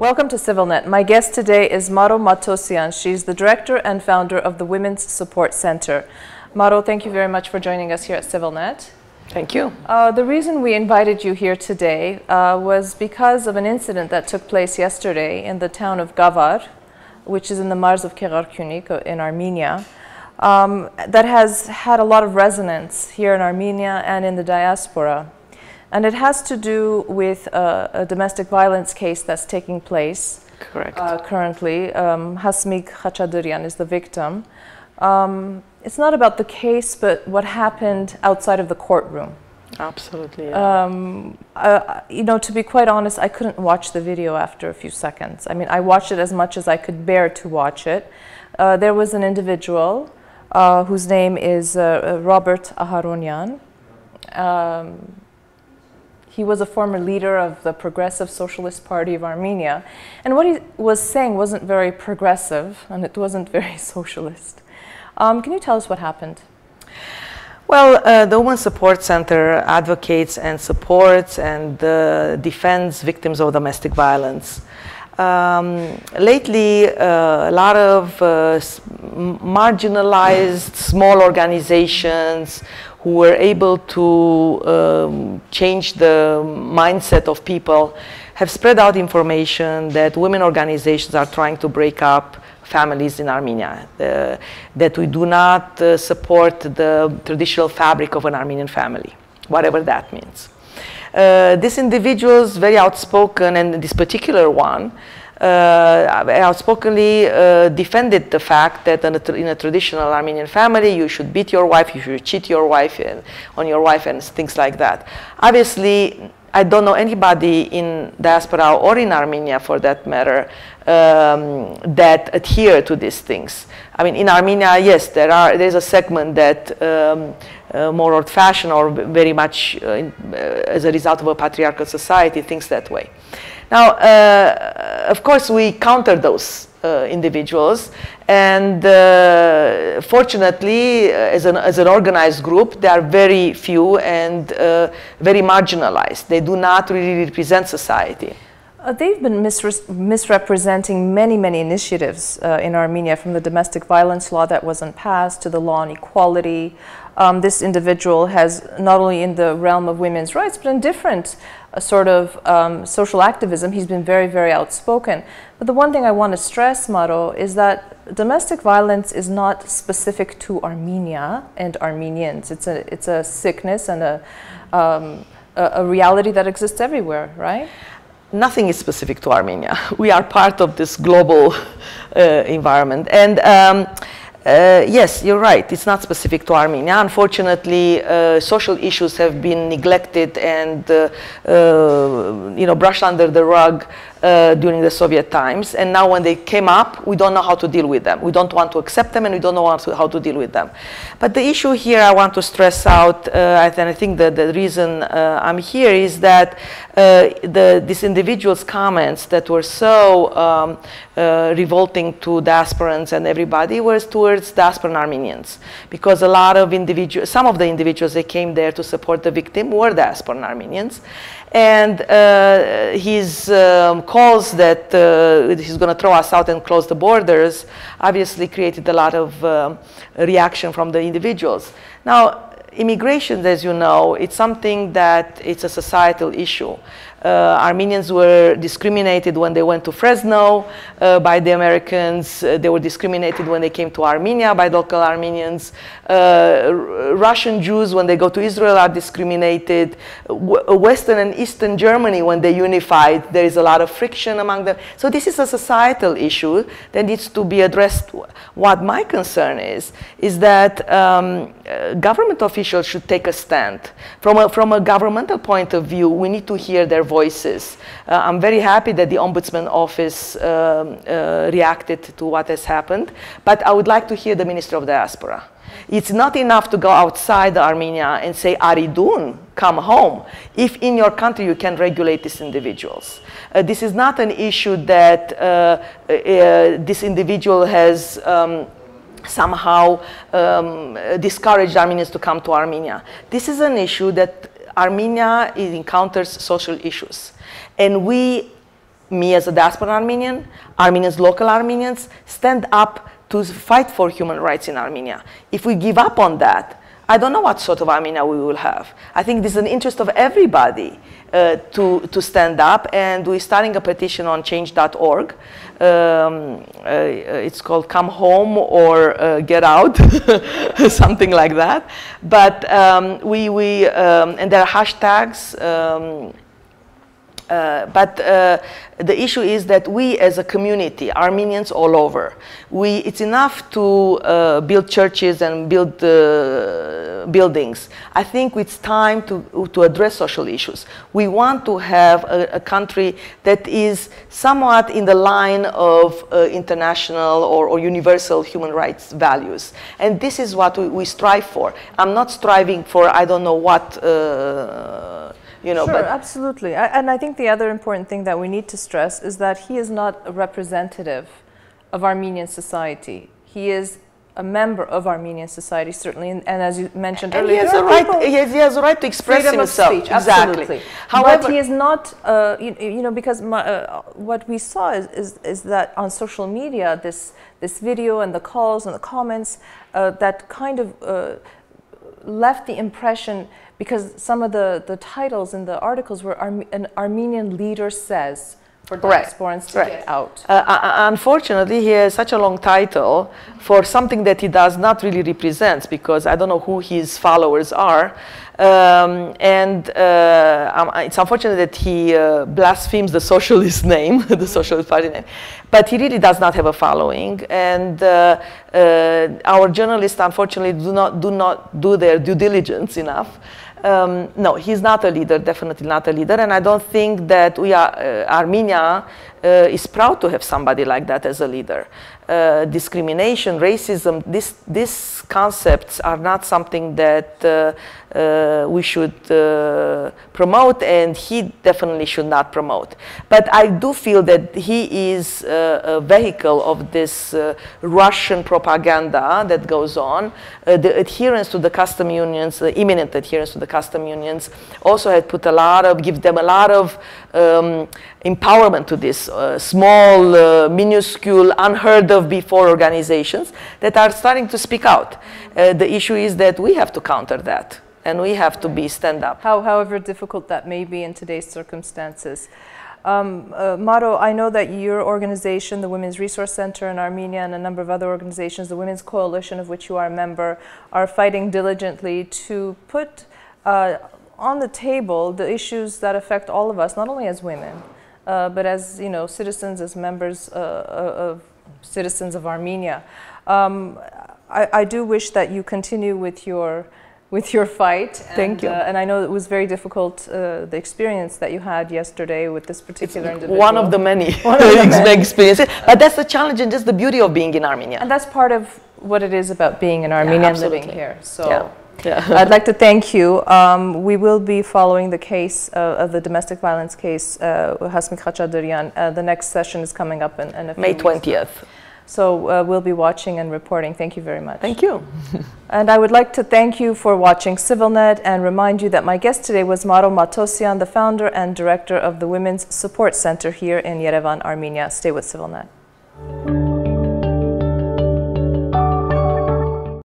Welcome to CivilNet. My guest today is Maro Matossian. She's the director and founder of the Women's Support Center. Maro, thank you very much for joining us here at CivilNet. Thank you. The reason we invited you here today was because of an incident that took place yesterday in the town of Gavar, which is in the Marz of Kegharkunik in Armenia, that has had a lot of resonance here in Armenia and in the diaspora. And it has to do with a domestic violence case that's taking place. Correct. Currently. Hasmik Khachadurian is the victim. It's not about the case, but what happened outside of the courtroom. Absolutely. Yeah. You know, to be quite honest, I couldn't watch the video after a few seconds. I mean, I watched it as much as I could bear to watch it. There was an individual whose name is Robert Aharonian. He was a former leader of the Progressive Socialist Party of Armenia. And what he was saying wasn't very progressive, and it wasn't very socialist. Can you tell us what happened? Well, the Women's Support Center advocates and supports and defends victims of domestic violence. Lately, a lot of marginalized small organizations who were able to change the mindset of people have spread out information that women organizations are trying to break up families in Armenia, that we do not support the traditional fabric of an Armenian family, whatever that means. These individuals, very outspoken, and this particular one, outspokenly defended the fact that in a traditional Armenian family, you should beat your wife, you should cheat your wife on your wife, and things like that. Obviously, I don't know anybody in diaspora or in Armenia, for that matter, that adhere to these things. I mean, in Armenia, yes, there's a segment that more old-fashioned or very much as a result of a patriarchal society thinks that way. Now, of course, we counter those individuals, and fortunately, as an organized group, they are very few and very marginalized. They do not really represent society. They've been misrepresenting many initiatives in Armenia, from the domestic violence law that wasn't passed to the law on equality. This individual has, not only in the realm of women's rights, but in different sort of social activism, he's been very outspoken. But the one thing I want to stress, Maro, is that domestic violence is not specific to Armenia and Armenians. It's a sickness and a reality that exists everywhere, right? Nothing is specific to Armenia. We are part of this global environment. And yes, you're right. It's not specific to Armenia. Unfortunately, social issues have been neglected and brushed under the rug during the Soviet times. And now when they came up, we don't know how to deal with them. We don't want to accept them, and we don't know how to deal with them. But the issue here I want to stress out, and I think that the reason I'm here is that this individual's comments that were so revolting to diasporans and everybody was towards diasporan Armenians, because a lot of some of the individuals that came there to support the victim were diasporan Armenians. And his calls that he's going to throw us out and close the borders obviously created a lot of reaction from the individuals. Now, immigration, as you know, it's something that it's a societal issue. Armenians were discriminated when they went to Fresno by the Americans. They were discriminated when they came to Armenia by local Armenians. Russian Jews, when they go to Israel, are discriminated. Western and Eastern Germany, when they unified, there is a lot of friction among them. So this is a societal issue that needs to be addressed. What my concern is that government officials should take a stand. From a governmental point of view, we need to hear their voices. I'm very happy that the Ombudsman Office reacted to what has happened, but I would like to hear the Minister of Diaspora. It's not enough to go outside Armenia and say, Aridun, come home, if in your country you can regulate these individuals. This is not an issue that this individual has somehow discouraged Armenians to come to Armenia. This is an issue that Armenia encounters social issues. And we me as a diaspora Armenian, Armenians, local Armenians, stand up to fight for human rights in Armenia. If we give up on that, I don't know what sort of Armenia we will have. I think this is an interest of everybody to stand up, and we're starting a petition on change.org. It's called Come Home or Get Out, something like that. But and there are hashtags. But the issue is that we as a community, Armenians all over, it's enough to build churches and build buildings. I think it's time to address social issues. We want to have a country that is somewhat in the line of international or universal human rights values. And this is what we strive for. I'm not striving for I don't know what, you know, sure, absolutely. And I think the other important thing that we need to stress is that he is not a representative of Armenian society. He is a member of Armenian society, certainly, and as you mentioned earlier, he has a right to express himself. Freedom of speech, exactly. Absolutely. However, but he is not, you know, because what we saw is that on social media, this video and the calls and the comments that kind of left the impression, because some of the titles in the articles were an Armenian leader says for diasporans to get out. Unfortunately, he has such a long title for something that he does not really represent, because I don't know who his followers are. It's unfortunate that he blasphemes the socialist name, the Socialist Party name, but he really does not have a following. And our journalists, unfortunately, do not do their due diligence enough. No, he's not a leader, definitely not a leader, and I don't think that Armenia is proud to have somebody like that as a leader. Discrimination, racism, these concepts are not something that we should promote, and he definitely should not promote. But I do feel that he is a vehicle of this Russian propaganda that goes on. The adherence to the custom unions, the imminent adherence to the custom unions, also had put give them a lot of empowerment to this small, minuscule, unheard of before organizations that are starting to speak out. The issue is that we have to counter that, and we have to stand up. However difficult that may be in today's circumstances. Maro, I know that your organization, the Women's Resource Center in Armenia, and a number of other organizations, the Women's Coalition of which you are a member, are fighting diligently to put on the table the issues that affect all of us, not only as women, but as citizens, as members of citizens of Armenia. I do wish that you continue with your fight. Thank you. And I know it was very difficult, the experience that you had yesterday with this particular individual. One of the many experiences. But that's the challenge and just the beauty of being in Armenia. And that's part of what it is about being an Armenian living here. So. Yeah. Yeah. I'd like to thank you. We will be following the case of the domestic violence case, Hasmik Khachadurian. The next session is coming up in a few May weeks. 20th. So we'll be watching and reporting. Thank you very much. Thank you. And I would like to thank you for watching CivilNet and remind you that my guest today was Maro Matossian, the founder and director of the Women's Support Center here in Yerevan, Armenia. Stay with CivilNet.